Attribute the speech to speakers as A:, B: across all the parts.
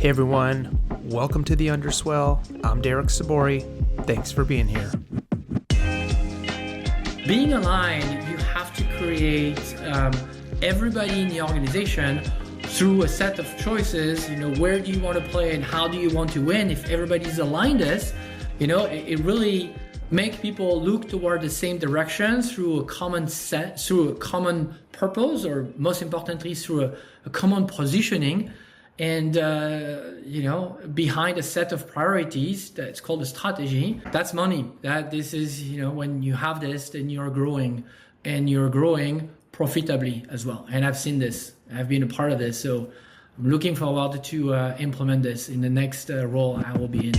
A: Hey everyone, welcome to the Underswell. I'm Derek Sabori. Thanks for being here.
B: Being aligned, you have to create everybody in the organization through a set of choices. Where do you want to play and how do you want to win? If everybody's aligned us, it really make people look toward the same direction through a common set, through a common purpose, or most importantly, through a common positioning. And, behind a set of priorities that's called a strategy, that's money. This is, when you have this, then you're growing, and you're growing profitably as well. And I've seen this. I've been a part of this. So I'm looking forward to implement this in the next role I will be in.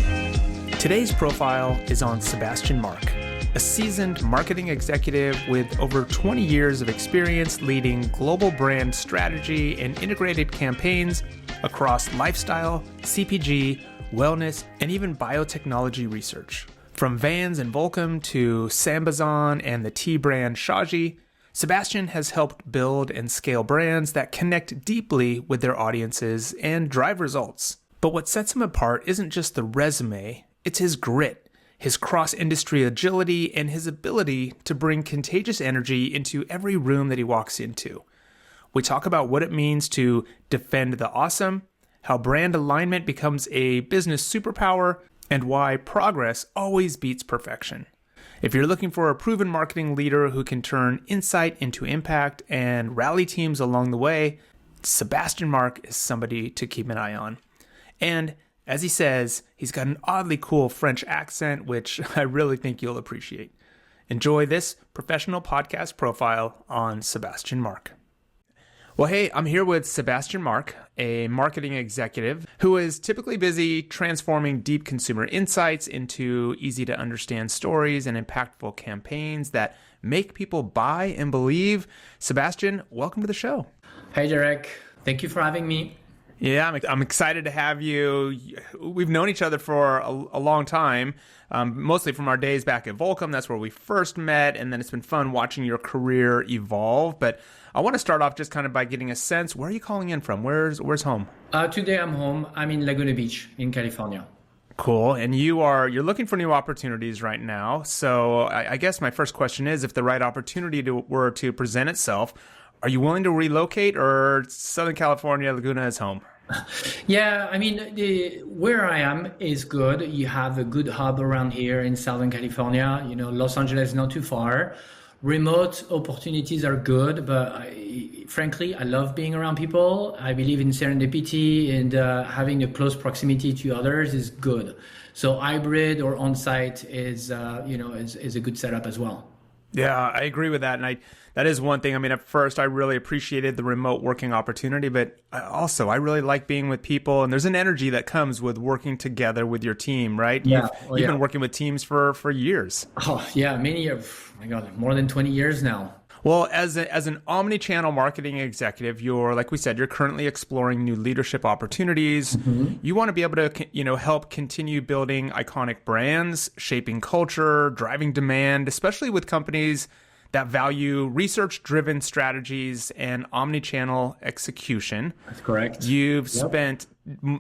A: Today's profile is on Sebastien Marcq, a seasoned marketing executive with over 20 years of experience leading global brand strategy and integrated campaigns across lifestyle, CPG, wellness, and even biotechnology research. From Vans and Volcom to Sebastien and the tea brand Shaji, Sebastien has helped build and scale brands that connect deeply with their audiences and drive results. But what sets him apart isn't just the resume, it's his grit, his cross-industry agility, and his ability to bring contagious energy into every room that he walks into. We talk about what it means to defend the awesome, how brand alignment becomes a business superpower, and why progress always beats perfection. If you're looking for a proven marketing leader who can turn insight into impact and rally teams along the way, Sebastien Marcq is somebody to keep an eye on. And as he says, he's got an oddly cool French accent, which I really think you'll appreciate. Enjoy this professional podcast profile on Sebastien Marcq. Well, hey, I'm here with Sebastien Marcq, a marketing executive who is typically busy transforming deep consumer insights into easy-to-understand stories and impactful campaigns that make people buy and believe. Sebastien, welcome to the show.
B: Hey, Derek. Thank you for having me.
A: Yeah, I'm excited to have you. We've known each other for a long time, mostly from our days back at Volcom. That's where we first met, and then it's been fun watching your career evolve. But I want to start off just kind of by getting a sense, where are you calling in from? Where's home?
B: Today I'm home. I'm in Laguna Beach in California.
A: Cool. And you're looking for new opportunities right now. So I guess my first question is, if the right opportunity were to present itself, are you willing to relocate, or Southern California, Laguna is home?
B: Yeah, where I am is good. You have a good hub around here in Southern California. Los Angeles is not too far. Remote opportunities are good, but frankly, I love being around people. I believe in serendipity, and having a close proximity to others is good. So hybrid or on-site is a good setup as well.
A: Yeah, I agree with that. And that is one thing. At first, I really appreciated the remote working opportunity, but also I really like being with people. And there's an energy that comes with working together with your team, right?
B: Yeah.
A: You've been working with teams for years.
B: Oh, yeah, many years. Oh my God, more than 20 years now.
A: Well, as an omni-channel marketing executive, like we said, you're currently exploring new leadership opportunities. Mm-hmm. You want to be able to, help continue building iconic brands, shaping culture, driving demand, especially with companies that value research-driven strategies and omni-channel execution.
B: That's correct.
A: You've spent,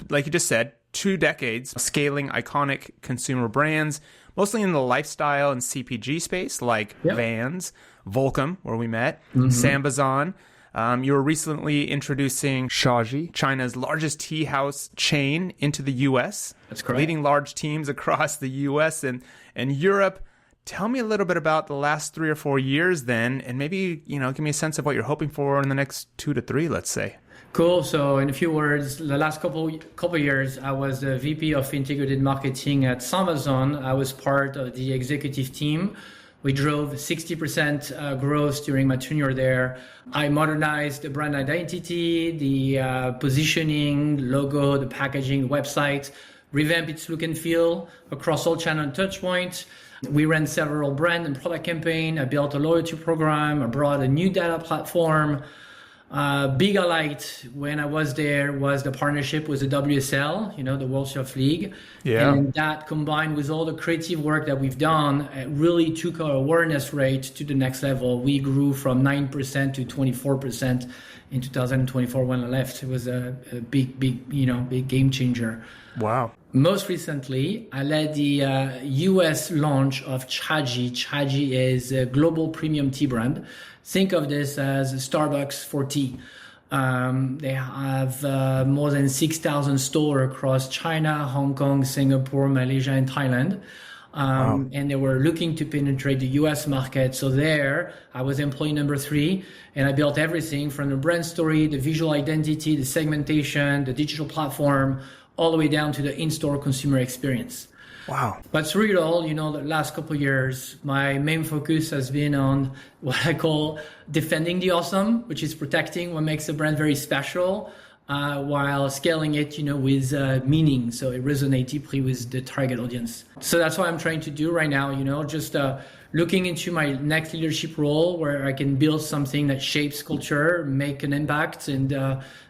A: like you just said, 2 decades scaling iconic consumer brands, mostly in the lifestyle and CPG space, like Vans, Volcom, where we met, Sebastien. You were recently introducing Shaji, China's largest tea house chain, into the U.S.
B: That's correct.
A: Leading large teams across the U.S. and Europe. Tell me a little bit about the last 3 or 4 years then, and maybe, give me a sense of what you're hoping for in the next 2 to 3, let's say.
B: Cool. So in a few words, the last couple years, I was the VP of Integrated Marketing at Sebastien. I was part of the executive team. We drove 60% growth during my tenure there. I modernized the brand identity, the positioning, logo, the packaging, website, revamped its look and feel across all channel and touch points. We ran several brand and product campaigns. I built a loyalty program. I brought a new data platform. Big highlight when I was there was the partnership with the WSL, the World Surf League.
A: Yeah.
B: And that combined with all the creative work that we've done, it really took our awareness rate to the next level. We grew from 9% to 24% in 2024 when I left. It was a big game changer.
A: Wow.
B: Most recently, I led the US launch of Chaji. Chaji is a global premium tea brand. Think of this as Starbucks for tea. They have more than 6,000 stores across China, Hong Kong, Singapore, Malaysia, and Thailand.
A: Wow.
B: And they were looking to penetrate the US market. So there, I was employee number 3, and I built everything from the brand story, the visual identity, the segmentation, the digital platform, all the way down to the in-store consumer experience.
A: Wow.
B: But through it all, the last couple of years, my main focus has been on what I call defending the awesome, which is protecting what makes a brand very special, while scaling it, with meaning. So it resonates deeply with the target audience. So that's what I'm trying to do right now, just looking into my next leadership role where I can build something that shapes culture, make an impact, and,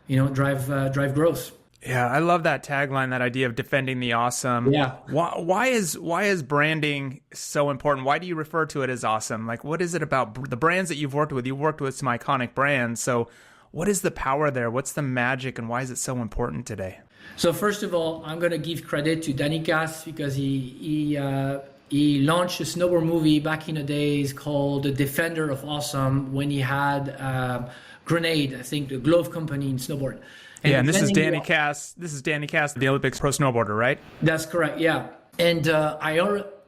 B: drive growth.
A: Yeah, I love that tagline, that idea of defending the awesome.
B: Yeah.
A: Why is branding so important? Why do you refer to it as awesome? Like, what is it about the brands that you've worked with? You've worked with some iconic brands. So what is the power there? What's the magic, and why is it so important today?
B: So first of all, I'm going to give credit to Danny Kass because he launched a snowboard movie back in the days called The Defender of Awesome when he had Grenade, I think, the glove company in snowboard.
A: And this is Danny Kass. This is Danny Kass, the Olympics pro snowboarder, right?
B: That's correct, yeah. And I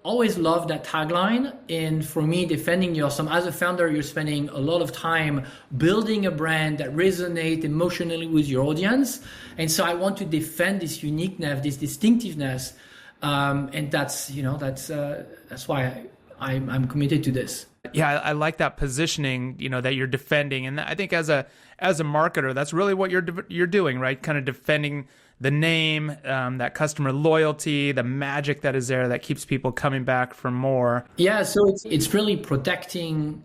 B: always loved that tagline. And for me, defending the awesome, as a founder, you're spending a lot of time building a brand that resonates emotionally with your audience. And so I want to defend this uniqueness, this distinctiveness. And that's why I'm committed to this.
A: Yeah, I like that positioning, that you're defending. And I think as a marketer, that's really what you're doing, right? Kind of defending the name, that customer loyalty, the magic that is there that keeps people coming back for more.
B: Yeah, so it's really protecting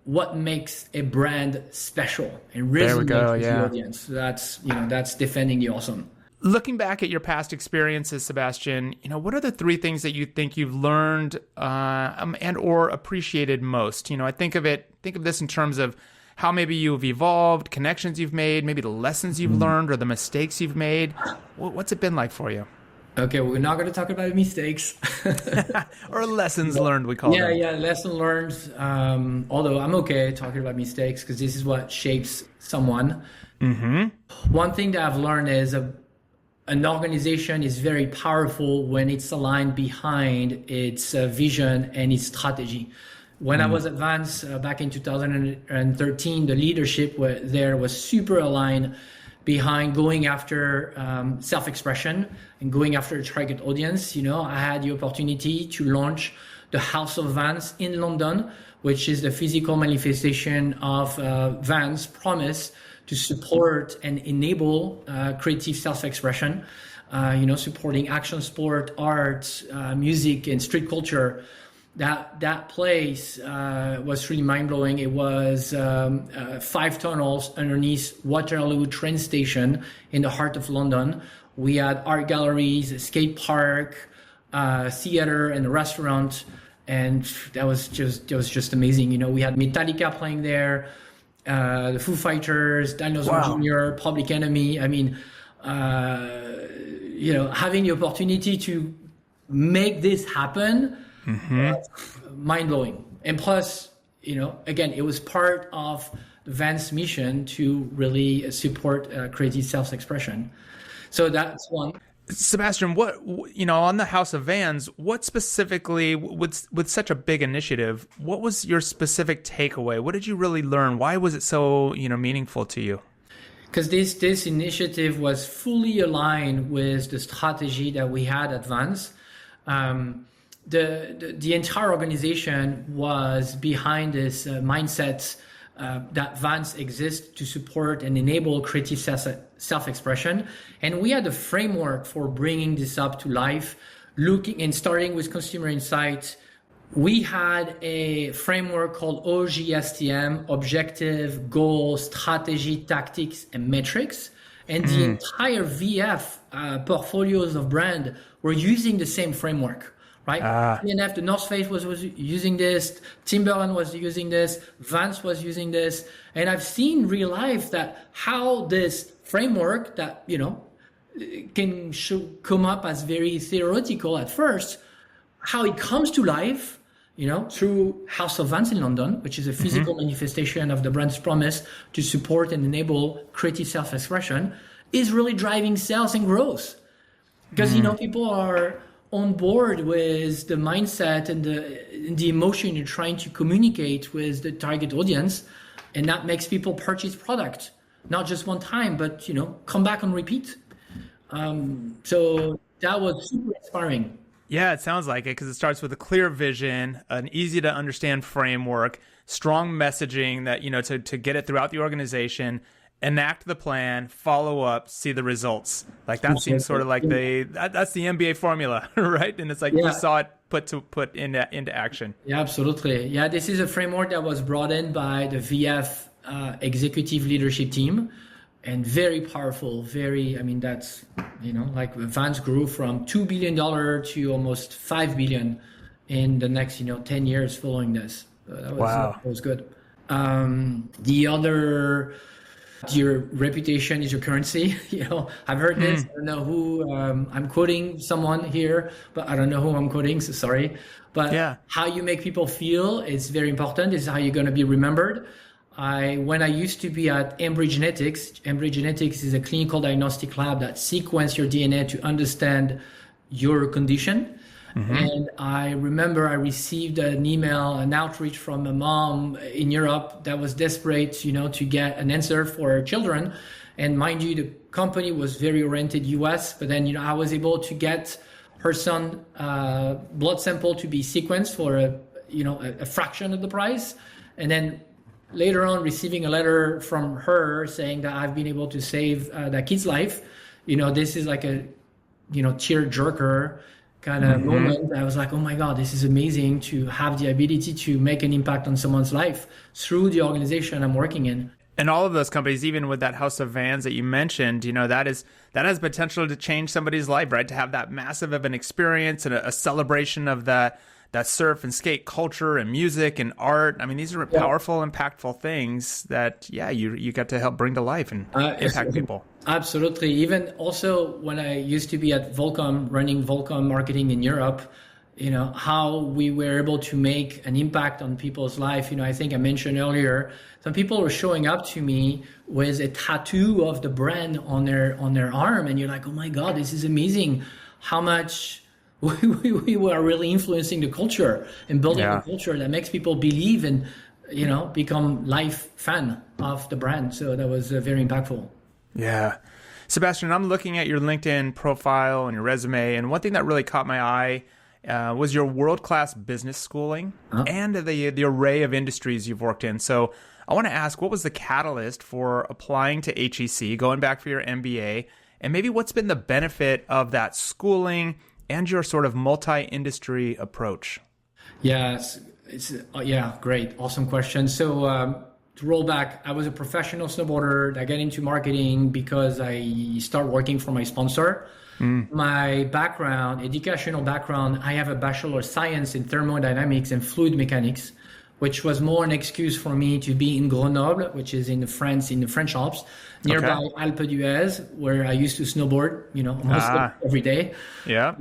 B: what makes a brand special and resonate with the audience. So that's defending the awesome.
A: Looking back at your past experiences, Sebastien, what are the 3 things that you think you've learned and or appreciated most? I think of this in terms of how maybe you've evolved, connections you've made, maybe the lessons you've learned or the mistakes you've made. What's it been like for you?
B: Okay, we're not going to talk about mistakes.
A: Or lessons learned, we call them.
B: Yeah, lesson learned. Although I'm okay talking about mistakes because this is what shapes someone. Mm-hmm. One thing that I've learned is an organization is very powerful when it's aligned behind its vision and its strategy. When I was at Vans back in 2013, the leadership there was super aligned behind going after self-expression and going after a target audience. I had the opportunity to launch the House of Vans in London, which is the physical manifestation of Vans' promise to support and enable creative self-expression, supporting action sport, art, music, and street culture. That place was really mind-blowing. It was 5 tunnels underneath Waterloo train station in the heart of London. We had art galleries, a skate park, theater, and a restaurant, and that was just amazing. We had Metallica playing there, the Foo Fighters, Dinosaur Jr., Public Enemy. I mean, having the opportunity to make this happen, mind-blowing. And plus, again, it was part of the Vans mission to really support creative self-expression. So that's one.
A: Sebastien, what on the House of Vans, what specifically with such a big initiative, what was your specific takeaway? What did you really learn? Why was it so meaningful to you?
B: Because this initiative was fully aligned with the strategy that we had at Vans. The entire organization was behind this mindset that Vans exists to support and enable creative self-expression. And we had a framework for bringing this up to life, looking and starting with consumer insights, we had a framework called OGSTM, Objective, Goal, Strategy, Tactics, and Metrics. And the entire VF portfolios of brand were using the same framework, right? TNF, the North Face was using this, Timberland was using this, Vans was using this. And I've seen real life that how this framework that, can come up as very theoretical at first, how it comes to life, through House of Vans in London, which is a physical manifestation of the brand's promise to support and enable creative self-expression, is really driving sales and growth. Because, people are on board with the mindset and the emotion you're trying to communicate with the target audience. And that makes people purchase product, not just one time, but, come back and repeat. So that was super inspiring.
A: Yeah, it sounds like it because it starts with a clear vision, an easy to understand framework, strong messaging that, to get it throughout the organization, enact the plan, follow up, see the results. Like that seems sort of like that's the MBA formula, right? And it's like you saw it put into action.
B: Yeah, absolutely. Yeah, this is a framework that was brought in by the VF executive leadership team. And very powerful, that's, like Vans grew from $2 billion to almost $5 billion in the next, 10 years following this. So that was good. The other, your reputation is your currency. I've heard this. I don't know who, I'm quoting someone here, but I don't know who I'm quoting, so sorry. But how you make people feel is very important. Is how you're going to be remembered. When I used to be at Embry Genetics is a clinical diagnostic lab that sequences your DNA to understand your condition. And I remember I received an outreach from a mom in Europe that was desperate, to get an answer for her children. And mind you, the company was very oriented US, but then, I was able to get her son blood sample to be sequenced for a fraction of the price. And then later on, receiving a letter from her saying that I've been able to save that kid's life, this is like a, tear jerker kind of moment. I was like, oh my God, this is amazing to have the ability to make an impact on someone's life through the organization I'm working in.
A: And all of those companies, even with that House of Vans that you mentioned, that has potential to change somebody's life, right? To have that massive of an experience and a celebration of that surf and skate culture and music and art. I mean, these are powerful, impactful things that, you got to help bring to life and impact people.
B: Absolutely. Even also when I used to be at Volcom, running Volcom marketing in Europe, how we were able to make an impact on people's life. I think I mentioned earlier, some people were showing up to me with a tattoo of the brand on their arm. And you're like, oh my God, this is amazing. How much we were really influencing the culture and building a culture that makes people believe and, become life fan of the brand. So that was very impactful.
A: Yeah. Sebastien, I'm looking at your LinkedIn profile and your resume, and one thing that really caught my eye was your world-class business schooling and the array of industries you've worked in. So I want to ask, what was the catalyst for applying to HEC, going back for your MBA, and maybe what's been the benefit of that schooling and your sort of multi-industry approach?
B: Yes, great. Awesome question. So to roll back, I was a professional snowboarder. I got into marketing because I started working for my sponsor. My background, educational background, I have a Bachelor of Science in Thermodynamics and Fluid Mechanics, which was more an excuse for me to be in Grenoble, which is in France, in the French Alps, nearby Alpe d'Huez, where I used to snowboard, almost every day.
A: Yeah.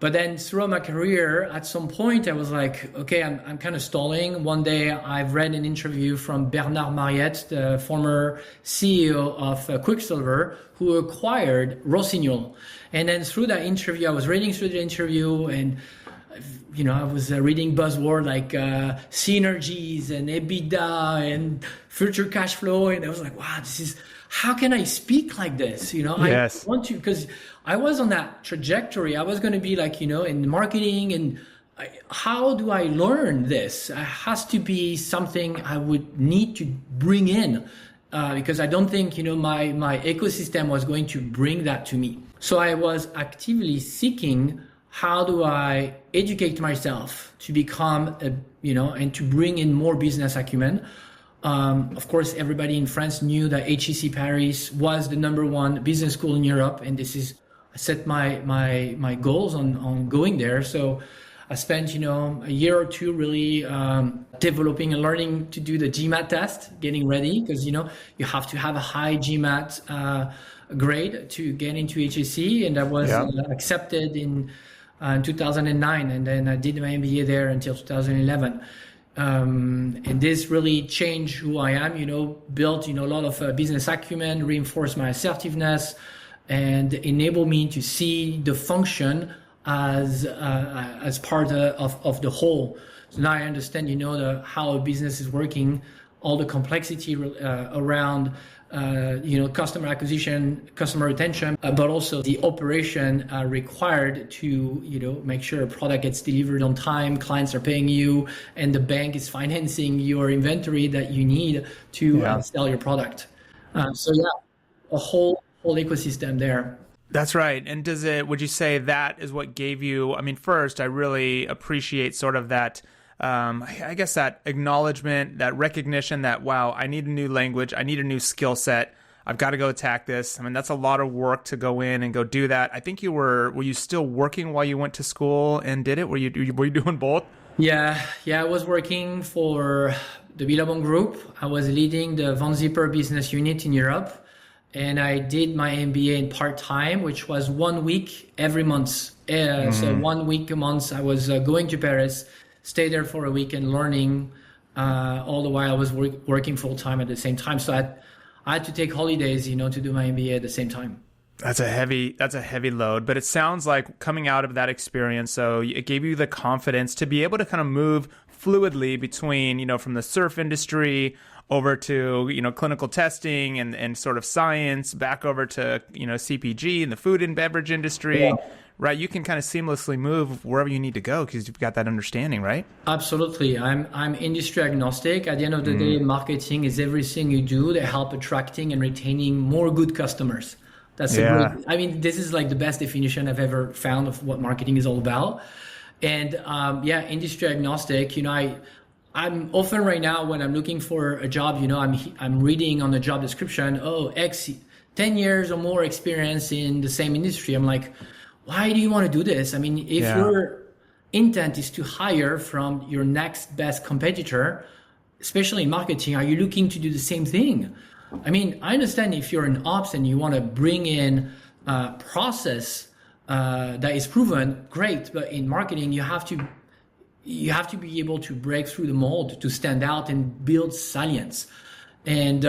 B: But then throughout my career, at some point, I was like, okay, I'm kind of stalling. One day, I've read an interview from Bernard Marcq, the former CEO of Quicksilver, who acquired Rossignol. And then through that interview, I was reading through the interview and I was reading buzzword like synergies and EBITDA and future cash flow. And I was like, wow, how can I speak like this?
A: Yes.
B: I want to, because I was on that trajectory. I was going to be like, in marketing and how do I learn this? It has to be something I would need to bring in because I don't think, my ecosystem was going to bring that to me. So I was actively seeking how do I educate myself to become and to bring in more business acumen. Of course, everybody in France knew that HEC Paris was the #1 business school in Europe, and I set my goals on going there. So I spent a year or two really developing and learning to do the GMAT test, getting ready, because you have to have a high GMAT grade to get into HEC, and I was accepted in 2009, and then I did my MBA there until 2011. And this really changed who I am, built, a lot of business acumen, reinforced my assertiveness, and enabled me to see the function as part of the whole. So now I understand, how a business is working, all the complexity around customer acquisition, customer retention, but also the operation required to, make sure a product gets delivered on time, clients are paying you, and the bank is financing your inventory that you need to sell your product. A whole ecosystem there.
A: That's right. And would you say that is what gave you, first, I really appreciate sort of that, I guess that acknowledgement, that recognition that, wow, I need a new language. I need a new skill set. I've got to go attack this. That's a lot of work to go in and go do that. I think were you still working while you went to school and did it? Were you doing both?
B: Yeah. I was working for the Billabong Group. I was leading the Von Zipper business unit in Europe. And I did my MBA in part-time, which was 1 week every month. So 1 week a month, I was going to Paris, stay there for a week and learning all the while I was working full-time at the same time. So I had to take holidays, to do my MBA at the same time.
A: That's a heavy load, but it sounds like coming out of that experience, so it gave you the confidence to be able to kind of move fluidly between, from the surf industry over to, clinical testing and sort of science, back over to, CPG and the food and beverage industry, right? You can kind of seamlessly move wherever you need to go because you've got that understanding, right?
B: Absolutely. I'm industry agnostic. At the end of the day, marketing is everything you do to help attracting and retaining more good customers. That's this is like the best definition I've ever found of what marketing is all about. And industry agnostic, I'm often right now when I'm looking for a job, I'm reading on the job description, 10 years or more experience in the same industry. I'm like, why do you want to do this? If your intent is to hire from your next best competitor, especially in marketing, are you looking to do the same thing? I understand if you're in ops and you want to bring in a process that is proven, great. But in marketing, you have to be able to break through the mold to stand out and build salience. And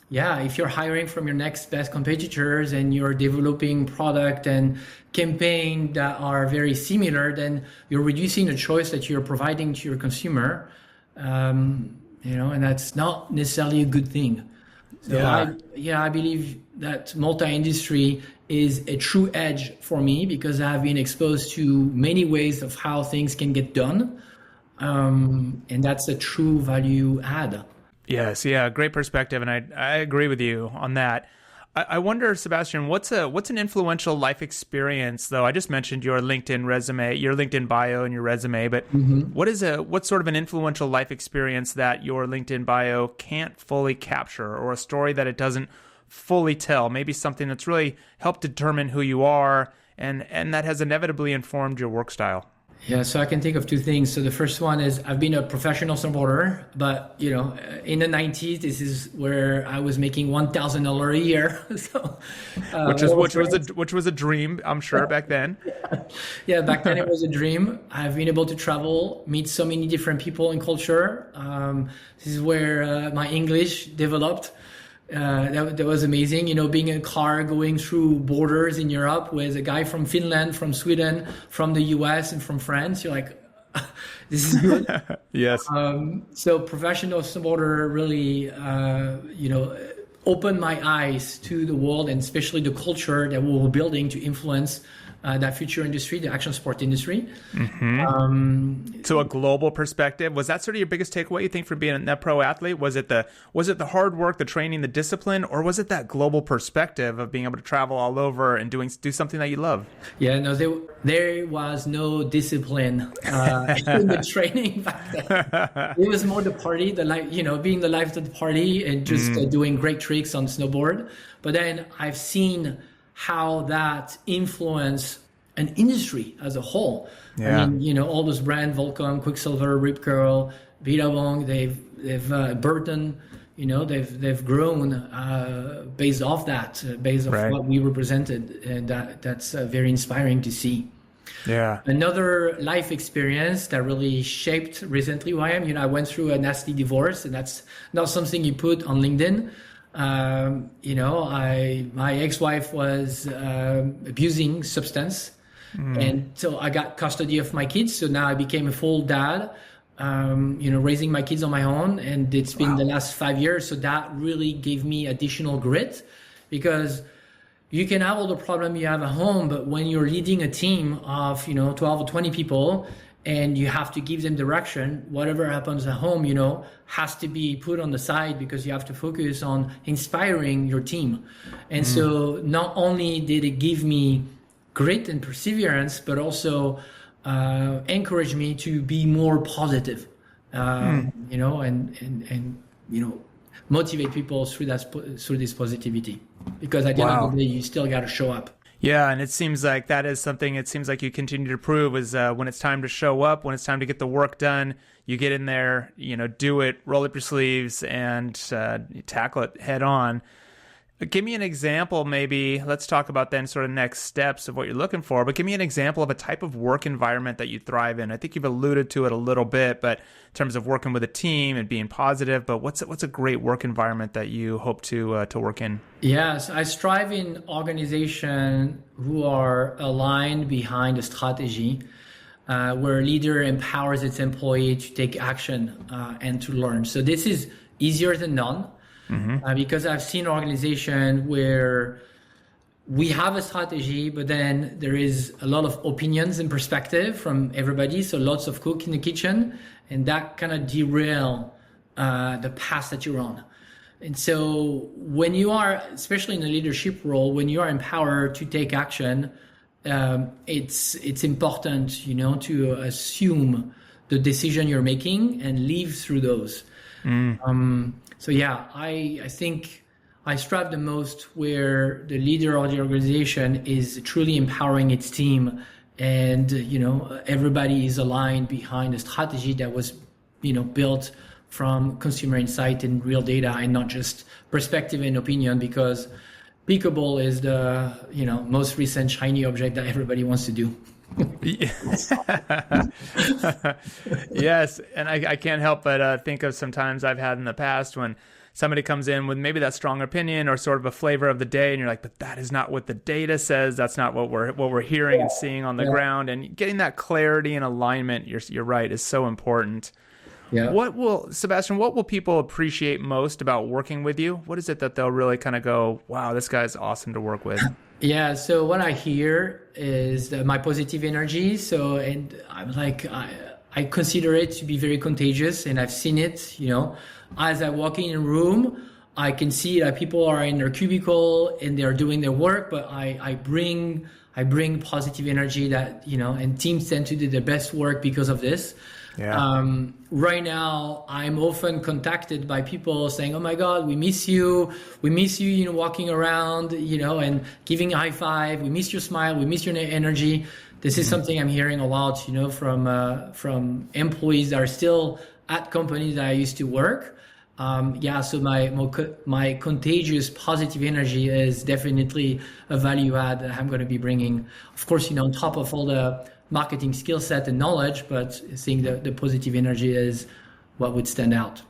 B: if you're hiring from your next best competitors and you're developing product and campaign that are very similar, then you're reducing the choice that you're providing to your consumer. And that's not necessarily a good thing. So I believe that multi-industry is a true edge for me because I've been exposed to many ways of how things can get done. And that's a true value add.
A: Yes. Yeah. Great perspective. And I agree with you on that. I wonder, Sebastien, what's an influential life experience, though? I just mentioned your LinkedIn resume, your LinkedIn bio and your resume, but what's sort of an influential life experience that your LinkedIn bio can't fully capture, or a story that it doesn't fully tell? Maybe something that's really helped determine who you are and that has inevitably informed your work style.
B: Yeah, so I can think of two things. So the first one is I've been a professional snowboarder, but in the 90s, this is where I was making $1,000 a year. So,
A: which was a dream, I'm sure, back then.
B: Yeah, back then it was a dream. I've been able to travel, meet so many different people and culture. This is where my English developed. That was amazing, being in a car going through borders in Europe with a guy from Finland, from Sweden, from the US, and from France. You're like, this is good.
A: Yes.
B: So professional snowboarder really, opened my eyes to the world and especially the culture that we were building to influence that future industry, the action sport industry.
A: So a global perspective, was that sort of your biggest takeaway, you think, from being a pro athlete? Was it the hard work, the training, the discipline, or was it that global perspective of being able to travel all over and do something that you love?
B: Yeah, no, there was no discipline in the training back then. It was more the party, being the life of the party and just doing great tricks on snowboard. But then I've seen how that influenced an industry as a whole.
A: Yeah.
B: I mean, all those brands, Volcom, Quicksilver, Rip Curl, Billabong, they've Burton, they've grown based off that, based off what we represented, and that's very inspiring to see.
A: Yeah.
B: Another life experience that really shaped recently who I am. I went through a nasty divorce, and that's not something you put on LinkedIn. My ex-wife was abusing substance, and so I got custody of my kids. So now I became a full dad, raising my kids on my own, and it's been the last 5 years. So that really gave me additional grit, because you can have all the problem you have at home, but when you're leading a team of 12 or 20 people, and you have to give them direction, whatever happens at home, has to be put on the side, because you have to focus on inspiring your team. And so not only did it give me grit and perseverance, but also encourage me to be more positive, and motivate people through this positivity, because at the end of the day, you still got to show up.
A: Yeah, and it seems like that is something it seems like you continue to prove is when it's time to show up, when it's time to get the work done, you get in there, do it, roll up your sleeves, and tackle it head on. Give me an example, maybe. Let's talk about then sort of next steps of what you're looking for, but give me an example of a type of work environment that you thrive in. I think you've alluded to it a little bit, but in terms of working with a team and being positive, but what's a great work environment that you hope to work in?
B: Yes, I strive in organizations who are aligned behind a strategy, where a leader empowers its employee to take action and to learn. So this is easier than none. Because I've seen organizations where we have a strategy, but then there is a lot of opinions and perspective from everybody. So lots of cook in the kitchen, and that kind of derail the path that you're on. And so when you are, especially in a leadership role, when you are empowered to take action, it's important, to assume the decision you're making and live through those. So yeah, I think I strive the most where the leader of the organization is truly empowering its team, and everybody is aligned behind a strategy that was built from consumer insight and real data, and not just perspective and opinion, because Peekable is the most recent shiny object that everybody wants to do.
A: Yes, and I can't help but think of sometimes I've had in the past when somebody comes in with maybe that strong opinion or sort of a flavor of the day, and you're like, but that is not what the data says. That's not what we're hearing and seeing on the ground. And getting that clarity and alignment, you're right, is so important. Yeah. Sebastien, what will people appreciate most about working with you? What is it that they'll really kind of go, wow, this guy's awesome to work with?
B: Yeah, so what I hear is my positive energy. So, and I'm like, I consider it to be very contagious, and I've seen it, as I walk in a room, I can see that people are in their cubicle and they're doing their work, but I bring positive energy that, and teams tend to do their best work because of this. Yeah. Right now, I'm often contacted by people saying, "Oh my God, we miss you. We miss you, walking around, and giving a high five. We miss your smile. We miss your energy." This is something I'm hearing a lot, from employees that are still at companies that I used to work. So my contagious positive energy is definitely a value add that I'm going to be bringing. Of course, on top of all the marketing skill set and knowledge, but I think the positive energy is what would stand out.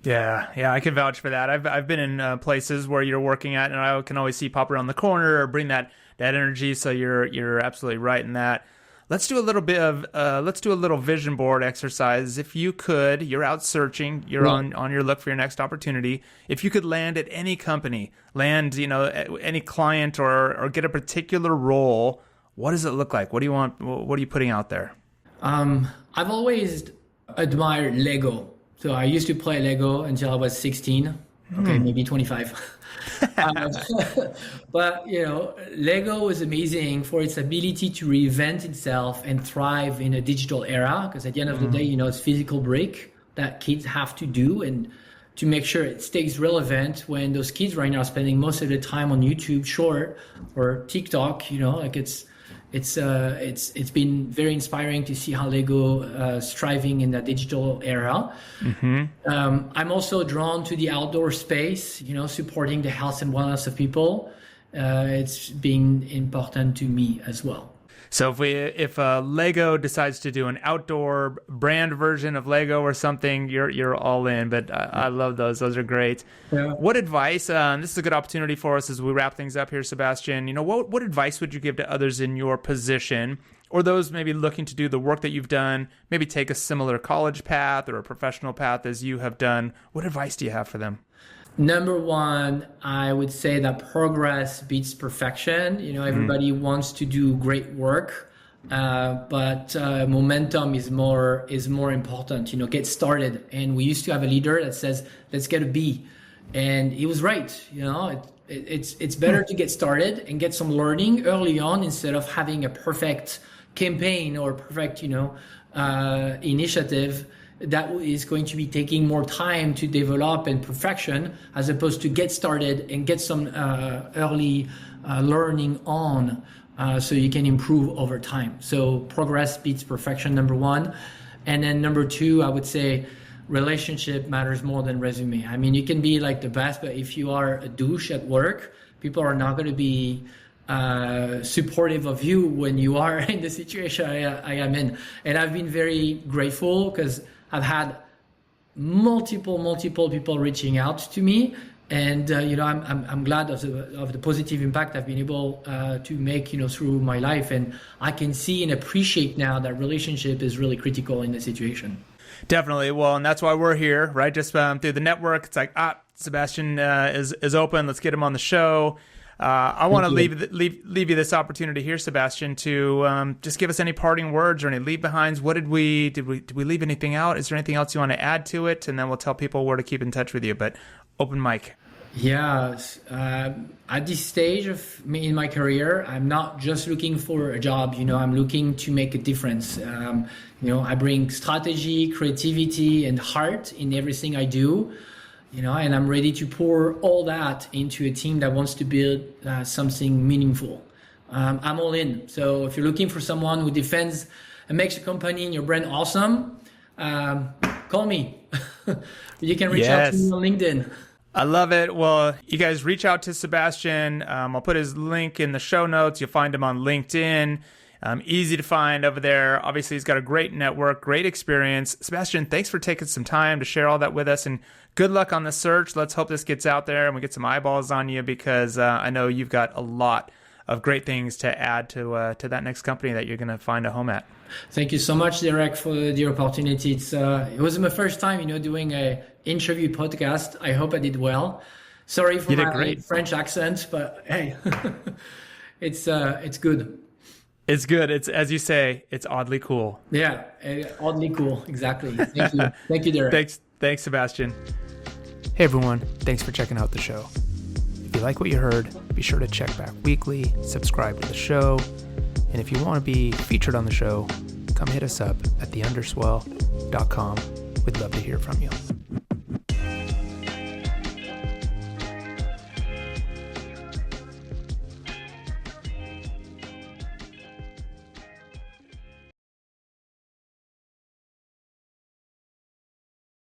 A: Yeah, I can vouch for that. I've been in places where you're working at, and I can always see pop around the corner or bring that energy. So you're absolutely right in that. Let's do a little vision board exercise. If you could, you're out searching, you're on your look for your next opportunity. If you could land at any company, any client or get a particular role, what does it look like? What do you want? What are you putting out there?
B: I've always admired Lego. So I used to play Lego until I was 16. Okay, maybe 25. But Lego is amazing for its ability to reinvent itself and thrive in a digital era. Because at the end of the day, it's physical break that kids have to do, and to make sure it stays relevant when those kids right now are spending most of the time on YouTube Short or TikTok. It's been very inspiring to see how Lego is thriving in that digital era. I'm also drawn to the outdoor space, supporting the health and wellness of people. It's been important to me as well.
A: So if Lego decides to do an outdoor brand version of Lego or something, you're all in. But I love those. Those are great. Yeah. What advice? This is a good opportunity for us as we wrap things up here, Sebastien. What advice would you give to others in your position, or those maybe looking to do the work that you've done, maybe take a similar college path or a professional path as you have done? What advice do you have for them?
B: Number one, I would say that progress beats perfection. Everybody wants to do great work, but momentum is more important. Get started. And we used to have a leader that says, "Let's get a B," and he was right. It's better to get started and get some learning early on instead of having a perfect campaign or perfect initiative that is going to be taking more time to develop and perfection, as opposed to get started and get some early learning on, so you can improve over time. So progress beats perfection, number one. And then number two, I would say relationship matters more than resume. I mean, you can be like the best, but if you are a douche at work, people are not going to be supportive of you when you are in the situation I am in. And I've been very grateful because I've had multiple people reaching out to me, and I'm glad of the positive impact I've been able to make through my life, and I can see and appreciate now that relationship is really critical in the situation.
A: Definitely. Well, and that's why we're here, right? Just through the network. It's like, Sebastien is open. Let's get him on the show. I want to leave you this opportunity here, Sebastien, to just give us any parting words or any leave behinds. What did we leave anything out? Is there anything else you want to add to it? And then we'll tell people where to keep in touch with you. But open mic.
B: Yes. At this stage of me in my career, I'm not just looking for a job. I'm looking to make a difference. I bring strategy, creativity, and heart in everything I do. And I'm ready to pour all that into a team that wants to build something meaningful. I'm all in. So if you're looking for someone who defends and makes your company and your brand awesome, call me. You can reach out to me on LinkedIn.
A: I love it. Well, you guys reach out to Sebastien. I'll put his link in the show notes. You'll find him on LinkedIn. Easy to find over there. Obviously, he's got a great network, great experience. Sebastien, thanks for taking some time to share all that with us, and good luck on the search. Let's hope this gets out there and we get some eyeballs on you, because I know you've got a lot of great things to add to that next company that you're going to find a home at.
B: Thank you so much, Derek, for the opportunity. It was my first time, doing an interview podcast. I hope I did well. Sorry for my French accent, but hey, it's good.
A: It's good. It's, as you say, it's oddly cool.
B: Yeah, oddly cool. Exactly. Thank you. Thank you, Derek.
A: Thanks, Sebastien. Hey, everyone. Thanks for checking out the show. If you like what you heard, be sure to check back weekly, subscribe to the show, and if you want to be featured on the show, come hit us up at theunderswell.com. We'd love to hear from you.